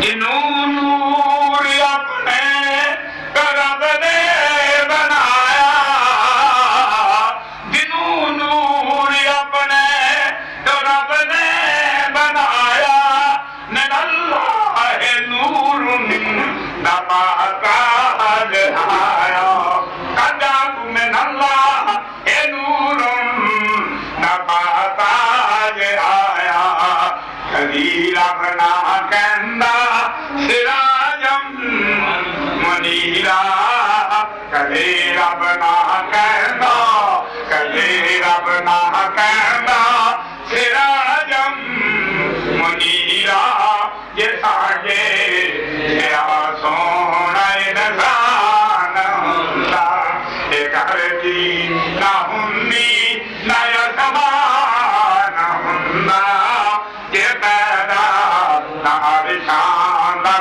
जिन्हों नूर अपने रब ने बनाया, जिन्हों नूर अपने रब ने बनाया, मिन अल्लाह नूरुन नबाताज आया, कदा मिन अल्लाह नूरुन नबाताज आया, कदी रब ना कहंदा सिराजम मुनीरा, कदे रब ना कहंदा, कदे रब ना कहंदा सिराजम मुनीरा, ये साजे तेरा सोना इंसान हुंदा, ये घर की ना हुंदी ना असमान हुंदा, ये पैदा ना शान दा